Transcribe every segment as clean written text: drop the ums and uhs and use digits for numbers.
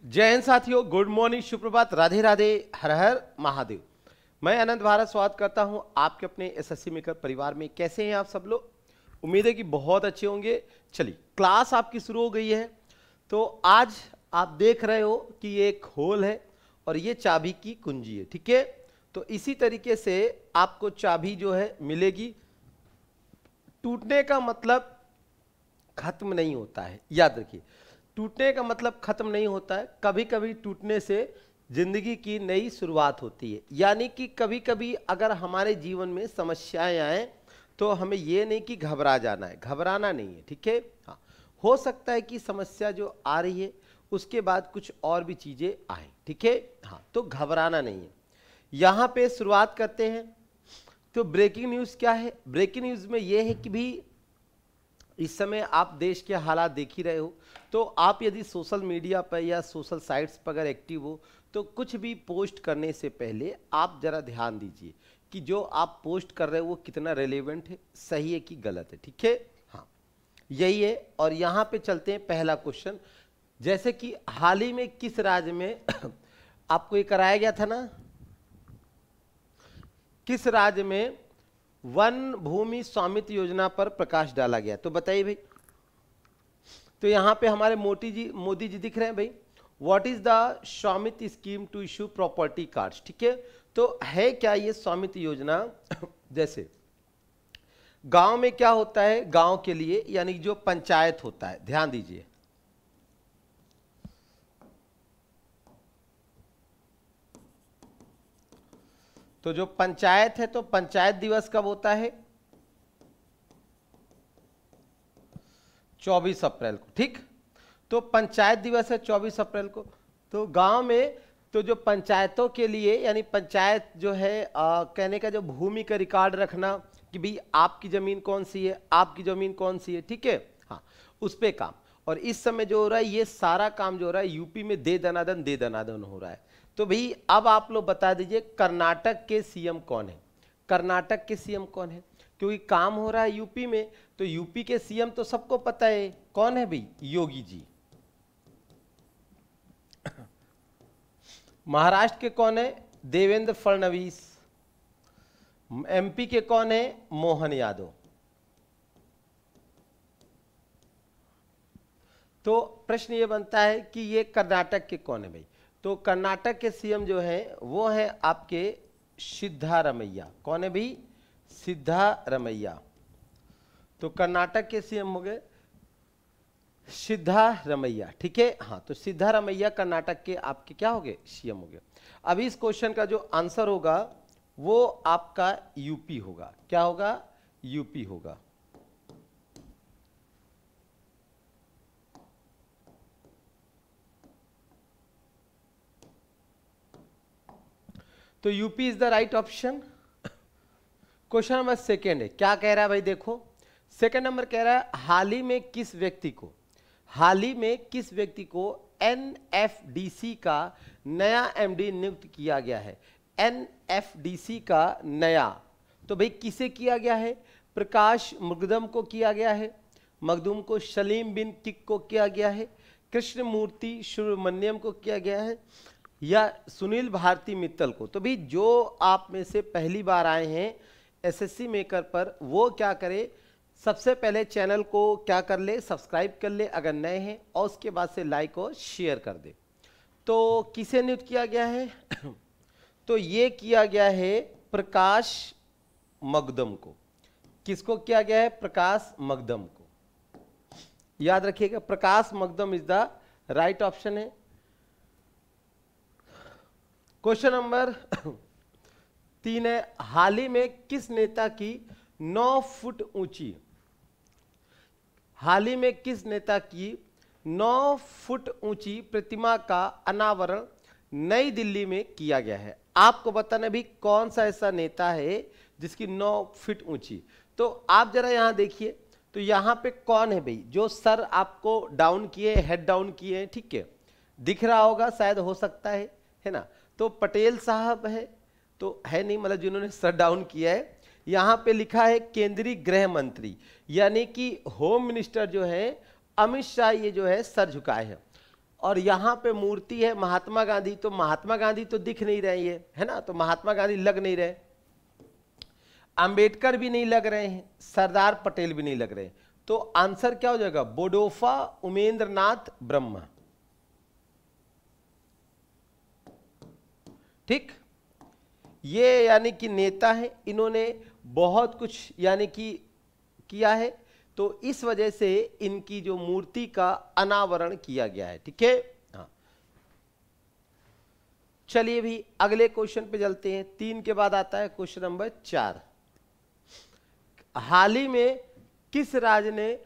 जय हिंद साथियों, good morning, सुप्रभात, राधे राधे, हर हर महादेव। मैं अनंत भारत स्वागत करता हूं आपके अपने एसएससी मेकर परिवार में। कैसे हैं आप सब लोग? उम्मीद है कि बहुत अच्छे होंगे। चलिए, क्लास आपकी शुरू हो गई है। तो आज आप देख रहे हो कि ये एक होल है और ये चाबी की कुंजी है, ठीक है। तो इसी तरीके से आपको चाबी जो है मिलेगी। टूटने का मतलब खत्म नहीं होता है, याद रखिए। टूटने का मतलब खत्म नहीं होता है, कभी कभी टूटने से जिंदगी की नई शुरुआत होती है। यानी कि कभी कभी अगर हमारे जीवन में समस्याएं आए तो हमें ये नहीं कि घबरा जाना है, घबराना नहीं है, ठीक है। हाँ, हो सकता है कि समस्या जो आ रही है उसके बाद कुछ और भी चीजें आए, ठीक है। हाँ, तो घबराना नहीं है। यहाँ पे शुरुआत करते हैं। तो ब्रेकिंग न्यूज क्या है? ब्रेकिंग न्यूज में यह है कि भी इस समय आप देश के हालात देख ही रहे हो। तो आप यदि सोशल मीडिया पर या सोशल साइट्स पर अगर एक्टिव हो तो कुछ भी पोस्ट करने से पहले आप जरा ध्यान दीजिए कि जो आप पोस्ट कर रहे हो वो कितना रेलेवेंट है, सही है कि गलत है, ठीक है। हाँ, यही है। और यहाँ पे चलते हैं पहला क्वेश्चन। जैसे कि हाल ही में किस राज्य में आपको ये कराया गया था ना, किस राज्य में वन भूमि स्वामित्व योजना पर प्रकाश डाला गया? तो बताइए भाई। तो यहां पे हमारे मोदी जी दिख रहे हैं भाई। What is the Swamitva scheme to issue property cards, ठीक है। तो है क्या ये स्वामित्व योजना? जैसे गांव में क्या होता है, गांव के लिए यानी जो पंचायत होता है, ध्यान दीजिए। तो जो पंचायत है, तो पंचायत दिवस कब होता है? 24 अप्रैल को, ठीक। तो पंचायत दिवस है 24 अप्रैल को। तो गांव में तो जो पंचायतों के लिए यानी पंचायत जो है कहने का जो भूमि का रिकॉर्ड रखना कि भाई आपकी जमीन कौन सी है, आपकी जमीन कौन सी है, ठीक है। हाँ, उस पे काम। और इस समय जो हो रहा है ये सारा काम जो हो रहा है यूपी में दे दनादन हो रहा है। तो भाई अब आप लोग बता दीजिए कर्नाटक के सीएम कौन है? कर्नाटक के सीएम कौन है? क्योंकि काम हो रहा है यूपी में, तो यूपी के सीएम तो सबको पता है कौन है भाई, योगी जी। महाराष्ट्र के कौन है? देवेंद्र फडणवीस। एमपी के कौन है? मोहन यादव। तो प्रश्न ये बनता है कि ये कर्नाटक के कौन है भाई? तो कर्नाटक के सीएम जो है वो है आपके सिद्धारमैया। कौन है भाई? सिद्धारमैया। तो कर्नाटक के सीएम हो गए सिद्धारमैया, ठीक है। हाँ, तो सिद्धारमैया कर्नाटक के आपके क्या हो गए? सीएम हो गए। अभी इस क्वेश्चन का जो आंसर होगा वो आपका यूपी होगा। क्या होगा? यूपी होगा। तो UP is the right option. Question number second है, क्या कह रहा है भाई? देखो, सेकेंड नंबर कह रहा है हाल ही में किस व्यक्ति को एनएफडीसी का नया एमडी नियुक्त किया गया है? एनएफडीसी का नया, तो भाई किसे किया गया है? प्रकाश मकदम को किया गया है, मखदूम को, सलीम बिन किक को किया गया है, कृष्णमूर्ति सुब्रमण्यम को किया गया है, या सुनील भारती मित्तल को? तो भाई जो आप में से पहली बार आए हैं एसएससी मेकर पर वो क्या करे, सबसे पहले चैनल को क्या कर ले, सब्सक्राइब कर ले अगर नए हैं, और उसके बाद से लाइक और शेयर कर दे। तो किसे नियुक्त किया गया है? तो ये किया गया है प्रकाश मकदम को। किसको किया गया है? प्रकाश मकदम को। याद रखिएगा, प्रकाश मकदम इज द राइट ऑप्शन है। क्वेश्चन नंबर 3 है, हाल ही में किस नेता की 9 फुट ऊंची, हाल ही में किस नेता की 9 फुट ऊंची प्रतिमा का अनावरण नई दिल्ली में किया गया है? आपको बताना भी कौन सा ऐसा नेता है जिसकी 9 फीट ऊंची। तो आप जरा यहां देखिए, तो यहां पे कौन है भाई? जो सर आपको डाउन किए, हेड डाउन किए, ठीक है, दिख रहा होगा शायद, हो सकता है ना। तो पटेल साहब है, तो है नहीं, मतलब जिन्होंने सर डाउन किया है। यहां पे लिखा है केंद्रीय गृह मंत्री, यानी कि होम मिनिस्टर जो है अमित शाह, ये जो है सर झुकाए हैं। और यहाँ पे मूर्ति है महात्मा गांधी, तो महात्मा गांधी तो दिख नहीं रही है ना, तो महात्मा गांधी लग नहीं रहे, अंबेडकर भी नहीं लग रहे हैं, सरदार पटेल भी नहीं लग रहे हैं। तो आंसर क्या हो जाएगा, बोडोफा उमेंद्र नाथ ब्रह्मा। ठीक, ये यानी कि नेता है, इन्होंने बहुत कुछ यानी कि किया है, तो इस वजह से इनकी जो मूर्ति का अनावरण किया गया है। ठीक है, हाँ। चलिए भी अगले क्वेश्चन पे चलते हैं। 3 के बाद आता है क्वेश्चन नंबर 4। हाल ही में किस राज्य ने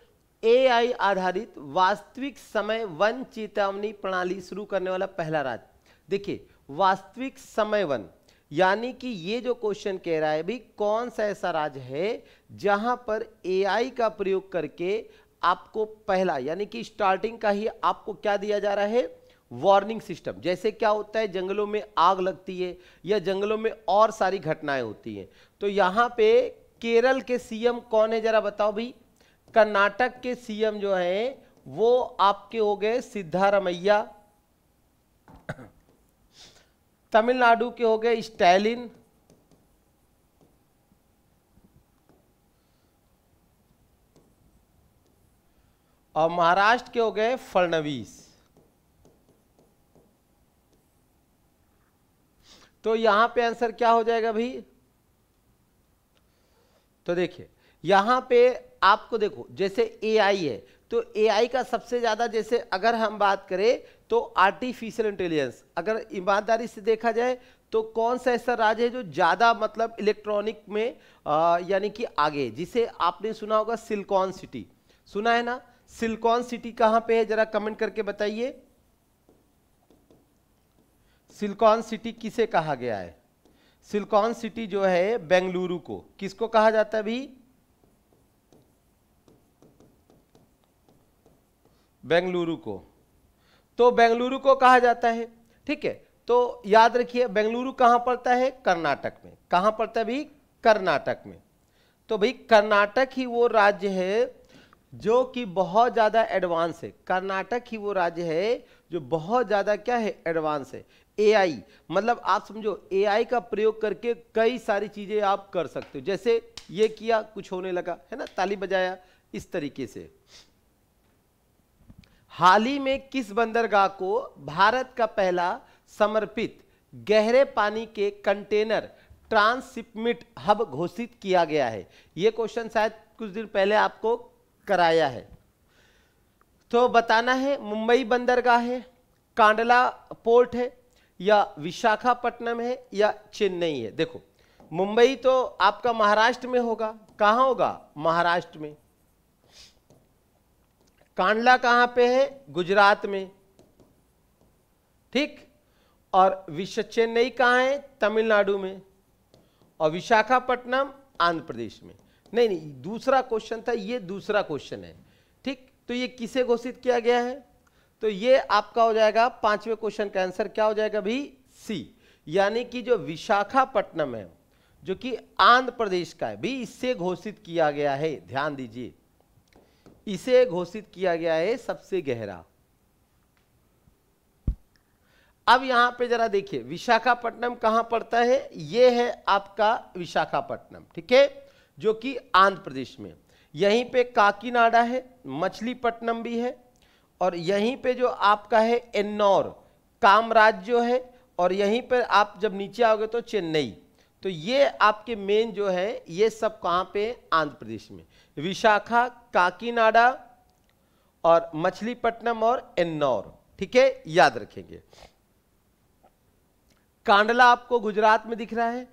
AI आधारित वास्तविक समय वन चेतावनी प्रणाली शुरू करने वाला पहला राज्य? देखिए, वास्तविक समय वन यानी कि ये जो क्वेश्चन कह रहा है भी कौन सा ऐसा राज्य है जहां पर AI का प्रयोग करके आपको पहला यानी कि स्टार्टिंग का ही आपको क्या दिया जा रहा है, वार्निंग सिस्टम। जैसे क्या होता है, जंगलों में आग लगती है या जंगलों में और सारी घटनाएं होती हैं, तो यहां पे केरल के सीएम कौन है जरा बताओ भाई। कर्नाटक के सीएम जो है वो आपके हो गए सिद्धारमैया, तमिलनाडु के हो गए स्टैलिन, और महाराष्ट्र के हो गए फडणवीस। तो यहां पे आंसर क्या हो जाएगा भाई, तो देखिए यहां पे आपको देखो जैसे AI है, तो AI का सबसे ज्यादा जैसे अगर हम बात करें तो आर्टिफिशियल इंटेलिजेंस, अगर ईमानदारी से देखा जाए तो कौन सा ऐसा राज्य है जो ज्यादा मतलब इलेक्ट्रॉनिक में यानी कि आगे, जिसे आपने सुना होगा सिलिकॉन सिटी, सुना है ना। सिलिकॉन सिटी कहां पे है जरा कमेंट करके बताइए। सिलिकॉन सिटी किसे कहा गया है? सिलिकॉन सिटी जो है बेंगलुरु को किसको कहा जाता है भी, बेंगलुरु को, तो बेंगलुरु को कहा जाता है। ठीक है, तो याद रखिए बेंगलुरु कहां पड़ता है, कर्नाटक में। कहां पड़ता है भी, कर्नाटक में। तो भाई कर्नाटक ही वो राज्य है जो कि बहुत ज्यादा एडवांस है। कर्नाटक ही वो राज्य है जो बहुत ज्यादा क्या है, एडवांस है। AI मतलब आप समझो AI का प्रयोग करके कई सारी चीजें आप कर सकते हो, जैसे ये किया कुछ होने लगा है ना, ताली बजाया, इस तरीके से। हाल ही में किस बंदरगाह को भारत का पहला समर्पित गहरे पानी के कंटेनर ट्रांसशिपमेंट हब घोषित किया गया है? यह क्वेश्चन शायद कुछ दिन पहले आपको कराया है, तो बताना है मुंबई बंदरगाह है, कांडला पोर्ट है, या विशाखापट्टनम है, या चेन्नई है। देखो मुंबई तो आपका महाराष्ट्र में होगा, कहां होगा, महाराष्ट्र में। कांडला कहां पे है, गुजरात में। ठीक, और चेन्नई कहां है, तमिलनाडु में, और विशाखापट्टनम आंध्र प्रदेश में। नहीं नहीं, दूसरा क्वेश्चन था, ये दूसरा क्वेश्चन है। ठीक, तो ये किसे घोषित किया गया है, तो ये आपका हो जाएगा 5वें क्वेश्चन का आंसर क्या हो जाएगा भी, सी। यानी कि जो विशाखापट्टनम है जो कि आंध्र प्रदेश का है भी, इससे घोषित किया गया है, ध्यान दीजिए, इसे घोषित किया गया है सबसे गहरा। अब यहां पे जरा देखिए विशाखापट्टनम कहां पड़ता है, ये है आपका विशाखापट्टनम। ठीक है, जो कि आंध्र प्रदेश में। यहीं पे काकीनाडा है, मछलीपट्टनम भी है, और यहीं पे जो आपका है एन्नौर कामराज जो है, और यहीं पर आप जब नीचे आओगे तो चेन्नई। तो ये आपके मेन जो है ये सब कहां पे, आंध्र प्रदेश में। विशाखा, काकीनाडा और मछलीपट्टनम और एन्नौर। ठीक है, याद रखेंगे। कांडला आपको गुजरात में दिख रहा है,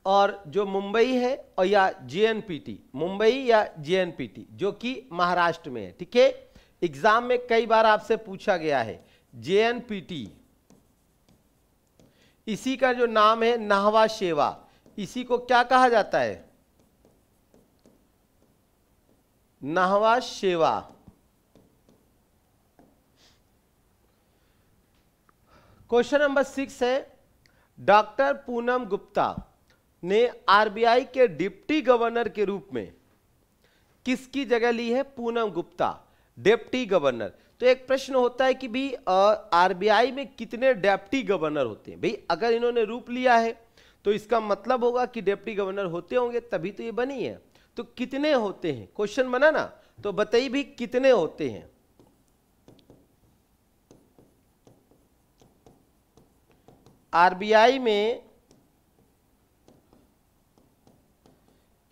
और जो मुंबई है और या JNPT, मुंबई या JNPT जो कि महाराष्ट्र में है। ठीक है, एग्जाम में कई बार आपसे पूछा गया है JNPT, इसी का जो नाम है नाहवा शेवा, इसी को क्या कहा जाता है, नाहवा शेवा। क्वेश्चन नंबर 6 है, डॉक्टर पूनम गुप्ता ने RBI के डिप्टी गवर्नर के रूप में किसकी जगह ली है, पूनम गुप्ता डिप्टी गवर्नर। तो एक प्रश्न होता है कि भाई आरबीआई में कितने डिप्टी गवर्नर होते हैं। भाई अगर इन्होंने रूप लिया है तो इसका मतलब होगा कि डिप्टी गवर्नर होते होंगे, तभी तो ये बनी है। तो कितने होते हैं, क्वेश्चन बना ना, तो बताइए भी कितने होते हैं। आरबीआई में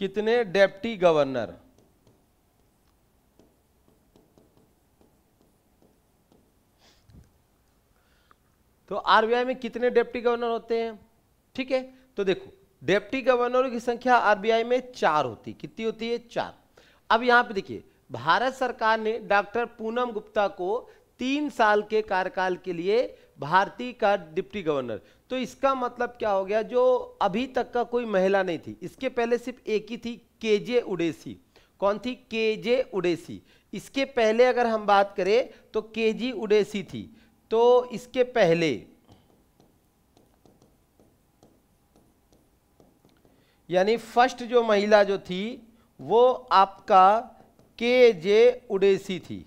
कितने डिप्टी गवर्नर, तो आरबीआई में कितने डिप्टी गवर्नर होते हैं। ठीक है, तो देखो डिप्टी गवर्नरों की संख्या आरबीआई में 4 होती, कितनी होती है, 4। अब यहां पे देखिए भारत सरकार ने डॉक्टर पूनम गुप्ता को 3 साल के कार्यकाल के लिए भारतीय का डिप्टी गवर्नर, तो इसका मतलब क्या हो गया, जो अभी तक का कोई महिला नहीं थी, इसके पहले सिर्फ एक ही थी, केजे उडेसी। कौन थी, केजे उडेसी। इसके पहले अगर हम बात करें तो केजी उडेसी थी। तो इसके पहले यानी फर्स्ट जो महिला जो थी वो आपका केजे उडेसी थी,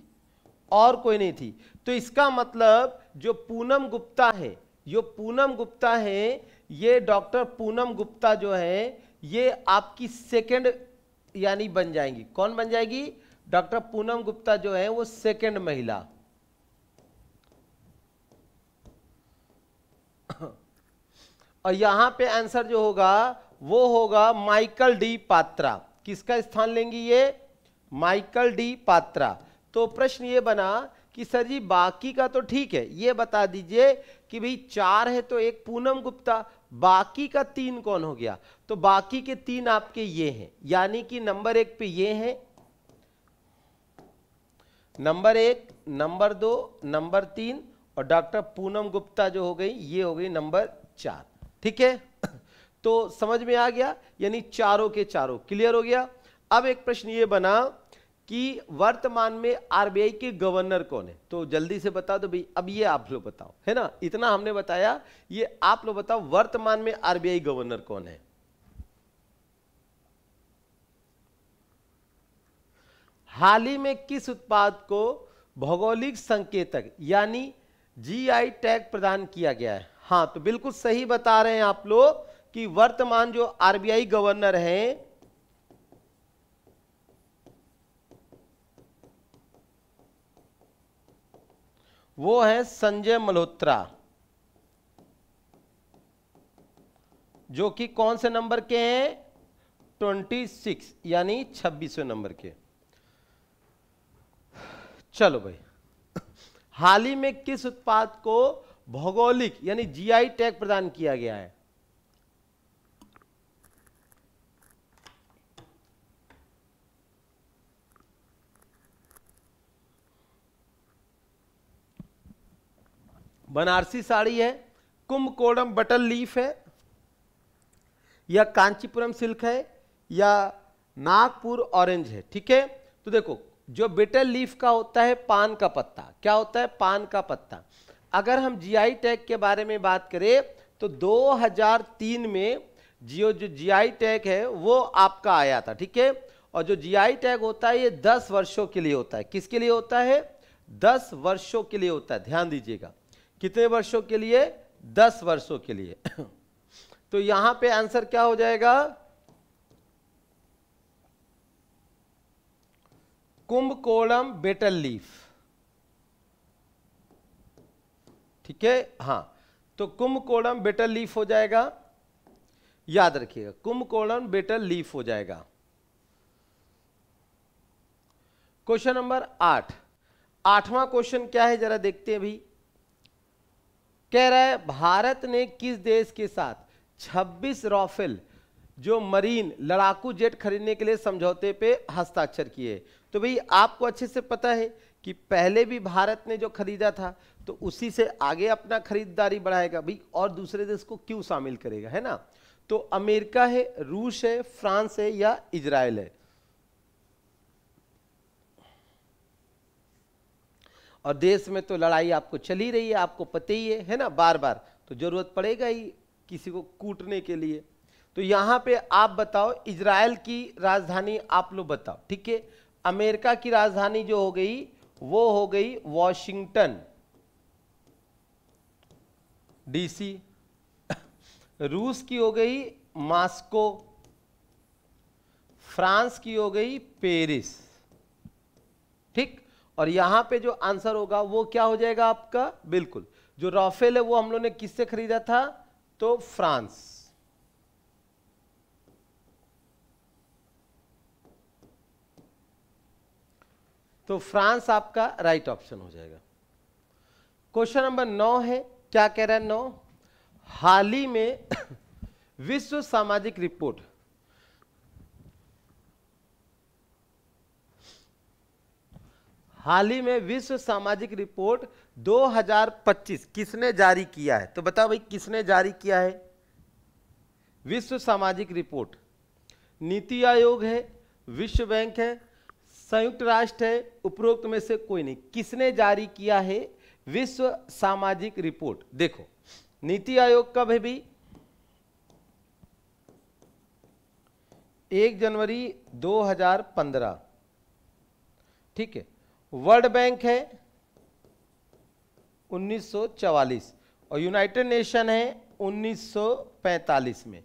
और कोई नहीं थी। तो इसका मतलब जो पूनम गुप्ता है, जो पूनम गुप्ता है, ये डॉक्टर पूनम गुप्ता जो है ये आपकी सेकंड यानी बन जाएंगी। कौन बन जाएगी, डॉक्टर पूनम गुप्ता जो है वो सेकंड महिला। और यहां पे आंसर जो होगा वो होगा माइकल डी पात्रा। किसका स्थान लेंगी ये, माइकल डी पात्रा। तो प्रश्न ये बना कि सर जी बाकी का तो ठीक है, ये बता दीजिए कि भाई 4 है तो एक पूनम गुप्ता, बाकी का 3 कौन हो गया। तो बाकी के 3 आपके ये हैं, यानी कि नंबर 1 पे ये हैं, नंबर 1, नंबर 2, नंबर 3, और डॉक्टर पूनम गुप्ता जो हो गई ये हो गई नंबर 4। ठीक है, तो समझ में आ गया, यानी चारों के चारों क्लियर हो गया। अब एक प्रश्न ये बना कि वर्तमान में आरबीआई के गवर्नर कौन है, तो जल्दी से बता दो भाई। अब ये आप लोग बताओ, है ना, इतना हमने बताया, ये आप लोग बताओ वर्तमान में आरबीआई गवर्नर कौन है। हाल ही में किस उत्पाद को भौगोलिक संकेतक यानी जीआई टैग प्रदान किया गया है। हाँ, तो बिल्कुल सही बता रहे हैं आप लोग कि वर्तमान जो आरबीआई गवर्नर हैं वो है संजय मल्होत्रा, जो कि कौन से नंबर के हैं, 26 यानी 26वें नंबर के। चलो भाई, हाल ही में किस उत्पाद को भौगोलिक यानी जीआई टैग प्रदान किया गया है। बनारसी साड़ी है, कुंभकोणम बटन लीफ है, या कांचीपुरम सिल्क है, या नागपुर ऑरेंज है। ठीक है, तो देखो जो बिटल लीफ का होता है पान का पत्ता, क्या होता है, पान का पत्ता। अगर हम जीआई टैग के बारे में बात करें तो 2003 में जो जीआई टैग है वो आपका आया था। ठीक है, और जो जीआई टैग होता है ये 10 वर्षों के लिए होता है। किसके लिए होता है, 10 वर्षों के लिए होता है। ध्यान दीजिएगा, कितने वर्षों के लिए, 10 वर्षों के लिए। तो यहां पे आंसर क्या हो जाएगा, कुंभकोणम बेटल लीफ। ठीक है, हां, तो कुंभकोणम बेटल लीफ हो जाएगा, याद रखिएगा कुंभकोणम बेटल लीफ हो जाएगा। क्वेश्चन नंबर 8, 8वां क्वेश्चन क्या है जरा देखते हैं भी। कह रहा है भारत ने किस देश के साथ 26 राफेल जो मरीन लड़ाकू जेट खरीदने के लिए समझौते पे हस्ताक्षर किए। तो भाई आपको अच्छे से पता है कि पहले भी भारत ने जो खरीदा था तो उसी से आगे अपना खरीदारी बढ़ाएगा भाई, और दूसरे देश को क्यों शामिल करेगा, है ना। तो अमेरिका है, रूस है, फ्रांस है, या इजराइल है। और देश में तो लड़ाई आपको चल ही रही है, आपको पता ही है ना, बार बार, तो जरूरत पड़ेगा ही किसी को कूटने के लिए। तो यहां पे आप बताओ इजराइल की राजधानी आप लोग बताओ। ठीक है, अमेरिका की राजधानी जो हो गई वो हो गई वॉशिंगटन डीसी। रूस की हो गई मॉस्को, फ्रांस की हो गई पेरिस। ठीक, और यहां पे जो आंसर होगा वो क्या हो जाएगा आपका, बिल्कुल जो राफेल है वो हम लोग ने किससे खरीदा था, तो फ्रांस। तो फ्रांस आपका राइट ऑप्शन हो जाएगा। क्वेश्चन नंबर 9 है, क्या कह रहा है 9, हाल ही में विश्व सामाजिक रिपोर्ट, हाल ही में विश्व सामाजिक रिपोर्ट 2025 किसने जारी किया है, तो बताओ भाई किसने जारी किया है विश्व सामाजिक रिपोर्ट। नीति आयोग है, विश्व बैंक है, संयुक्त राष्ट्र है, उपरोक्त में से कोई नहीं, किसने जारी किया है विश्व सामाजिक रिपोर्ट। देखो नीति आयोग कब है भी, 1 जनवरी 2015, ठीक है। वर्ल्ड बैंक है 1944 और यूनाइटेड नेशन है 1945 में।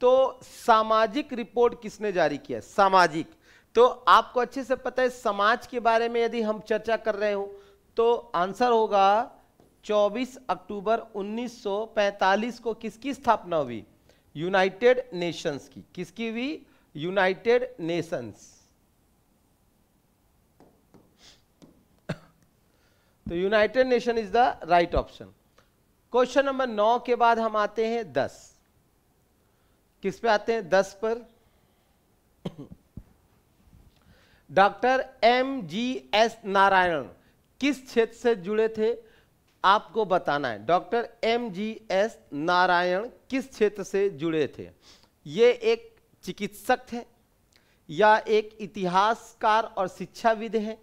तो सामाजिक रिपोर्ट किसने जारी किया, सामाजिक, तो आपको अच्छे से पता है समाज के बारे में यदि हम चर्चा कर रहे हो तो आंसर होगा 24 अक्टूबर 1945 को किसकी स्थापना हुई, यूनाइटेड नेशंस की। किसकी हुई, यूनाइटेड नेशंस। तो United nation is the right option. Question number 9 के बाद हम आते हैं 10। किस पे आते हैं, 10 पर। डॉक्टर MGS नारायण किस क्षेत्र से जुड़े थे, आपको बताना है। डॉक्टर MGS नारायण किस क्षेत्र से जुड़े थे, ये एक चिकित्सक थे या एक इतिहासकार और शिक्षाविद है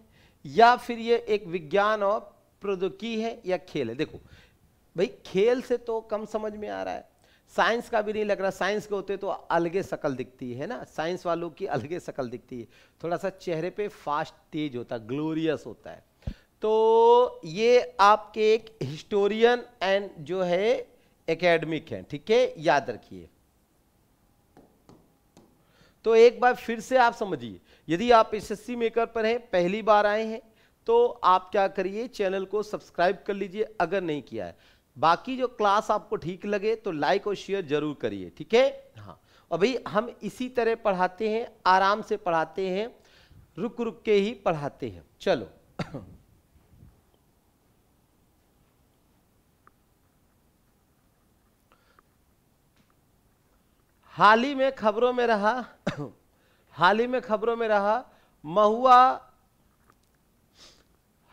या फिर ये एक विज्ञान और प्रौद्योगिकी है या खेल है। देखो भाई खेल से तो कम समझ में आ रहा है, साइंस का भी नहीं लग रहा, साइंस के होते तो अलगे शक्ल दिखती है ना, साइंस वालों की अलगे शक्ल दिखती है, थोड़ा सा चेहरे पे फास्ट तेज होता है, ग्लोरियस होता है। तो ये आपके एक हिस्टोरियन एंड जो है एकेडमिक है, ठीक है, याद रखिए। तो एक बार फिर से आप समझिए, यदि आप SSC मेकर पर हैं, पहली बार आए हैं, तो आप क्या करिए, चैनल को सब्सक्राइब कर लीजिए अगर नहीं किया है। बाकी जो क्लास आपको ठीक लगे तो लाइक और शेयर जरूर करिए, ठीक है। हाँ, और भाई हम इसी तरह पढ़ाते हैं, आराम से पढ़ाते हैं, रुक रुक के ही पढ़ाते हैं। चलो हाल ही में खबरों में रहा हाल ही में खबरों में रहा महुआ,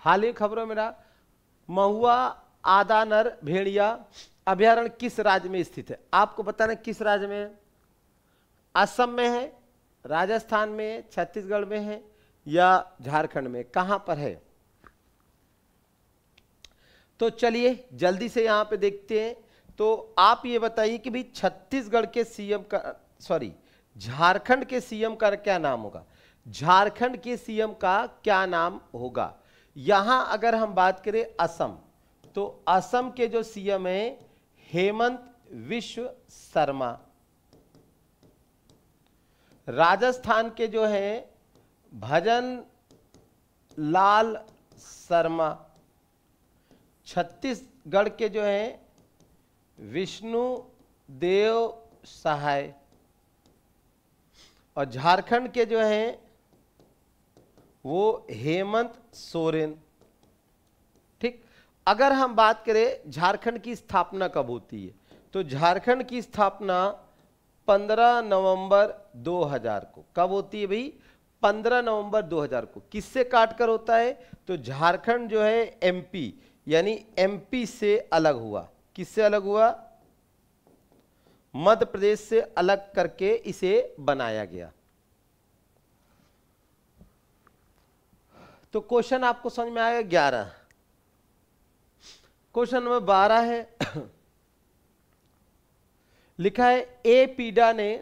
हाल ही खबरों में रहा महुआ आदानर भेड़िया अभयारण्य किस राज्य में स्थित है, आपको बताना किस राज्य में है। असम में है, राजस्थान में, छत्तीसगढ़ में है या झारखंड में, कहां पर है। तो चलिए जल्दी से यहां पे देखते हैं। तो आप ये बताइए कि भाई छत्तीसगढ़ के सीएम का, सॉरी झारखंड के सीएम का क्या नाम होगा, झारखंड के सीएम का क्या नाम होगा। यहां अगर हम बात करें असम, तो असम के जो सीएम है हेमंत विश्व शर्मा। राजस्थान के जो है भजन लाल शर्मा। छत्तीसगढ़ के जो है विष्णु देव सहाय और झारखंड के जो है वो हेमंत सोरेन। ठीक, अगर हम बात करें झारखंड की स्थापना कब होती है, तो झारखंड की स्थापना 15 नवंबर 2000 को। कब होती है भाई, 15 नवंबर 2000 को। किससे काटकर होता है, तो झारखंड जो है एमपी यानी एमपी से अलग हुआ। किससे अलग हुआ, मध्य प्रदेश से अलग करके इसे बनाया गया। तो क्वेश्चन आपको समझ में आएगा 11। क्वेश्चन नंबर 12 है लिखा है एपीडा ने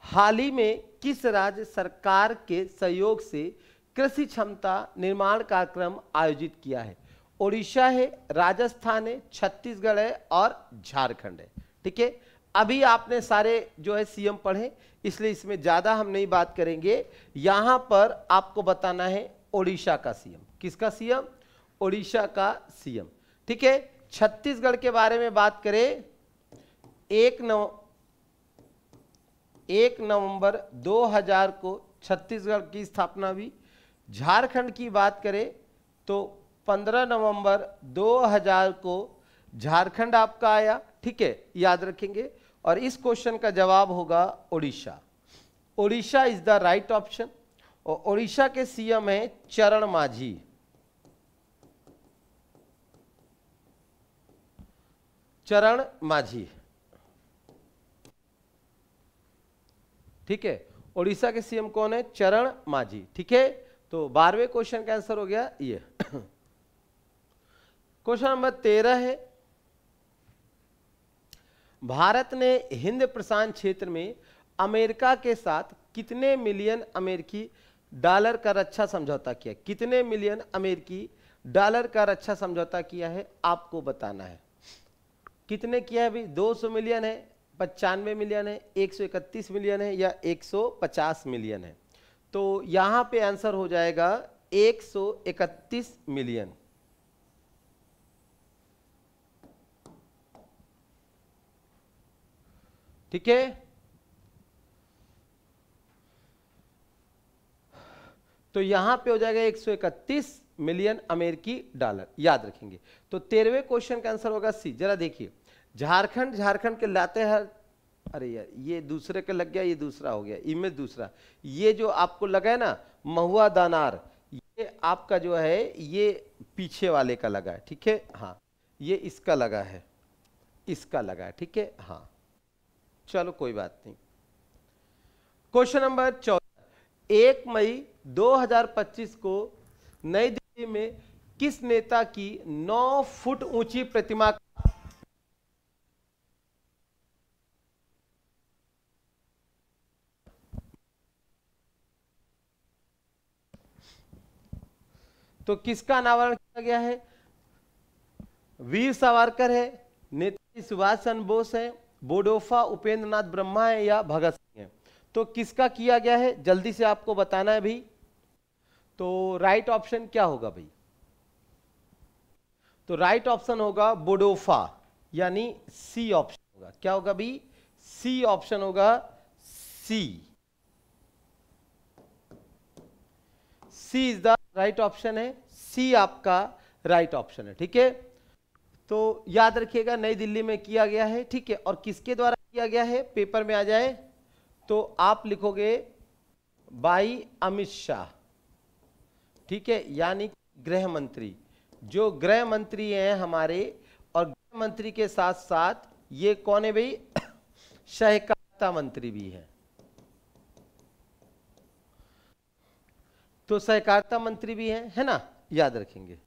हाल ही में किस राज्य सरकार के सहयोग से कृषि क्षमता निर्माण कार्यक्रम आयोजित किया है? ओडिशा है, राजस्थान है, छत्तीसगढ़ है और झारखंड है। ठीक है, अभी आपने सारे जो है सीएम पढ़े, इसलिए इसमें ज्यादा हम नहीं बात करेंगे। यहां पर आपको बताना है ओडिशा का सीएम। किसका सीएम? ओडिशा का सीएम। ठीक है, छत्तीसगढ़ के बारे में बात करें, 1 नवंबर 2000 को छत्तीसगढ़ की स्थापना हुई। झारखंड की बात करें तो 15 नवंबर 2000 को झारखंड आपका आया। ठीक है, याद रखेंगे। और इस क्वेश्चन का जवाब होगा Odisha. Odisha is the right option. और ओडिशा के सीएम है चरण मांझी। चरण मांझी। ठीक है, ओडिशा के सीएम कौन है? चरण मांझी। ठीक है, तो 12वें क्वेश्चन का आंसर हो गया ये। क्वेश्चन नंबर 13 है, भारत ने हिंद प्रशांत क्षेत्र में अमेरिका के साथ कितने मिलियन अमेरिकी डॉलर का रक्षा समझौता किया? कितने मिलियन अमेरिकी डॉलर का रक्षा समझौता किया है आपको बताना है। कितने किया है भाई? 200 मिलियन है, 95 मिलियन है, 131 मिलियन है या 150 मिलियन है? तो यहां पे आंसर हो जाएगा 131 मिलियन। ठीक है, तो यहां पे हो जाएगा 131 मिलियन अमेरिकी डॉलर, याद रखेंगे। तो 13वें क्वेश्चन का आंसर होगा सी। जरा देखिए, झारखंड के लाते हैं, अरे यार ये दूसरे के लग गया, ये दूसरा हो गया, इमेज दूसरा। ये जो आपको लगा है ना महुआ दानार, ये आपका जो है ये पीछे वाले का लगा है। ठीक है, हाँ ये इसका लगा है, इसका लगा है। ठीक है, हाँ चलो कोई बात नहीं। क्वेश्चन नंबर 14, 1 मई 2025 को नई दिल्ली में किस नेता की 9 फुट ऊंची प्रतिमा तो किसका अनावरण किया गया है? वीर सावरकर है, नेताजी सुभाष चंद्र बोस है, बोडोफा उपेंद्र नाथ ब्रह्मा है या भगत सिंह है? तो किसका किया गया है जल्दी से आपको बताना है भाई। तो राइट ऑप्शन क्या होगा भाई? तो राइट ऑप्शन होगा बोडोफा, यानी सी ऑप्शन होगा। क्या होगा भाई? सी ऑप्शन होगा, सी। सी इज द राइट ऑप्शन है, सी आपका राइट ऑप्शन है। ठीक है, तो याद रखिएगा नई दिल्ली में किया गया है। ठीक है, और किसके द्वारा किया गया है पेपर में आ जाए तो आप लिखोगे बाई अमित शाह। ठीक है, यानी गृह मंत्री, जो गृह मंत्री हैं हमारे, और गृह मंत्री के साथ साथ ये कौन है भाई? सहकारिता मंत्री भी है। तो सहकारिता मंत्री भी है ना, याद रखेंगे।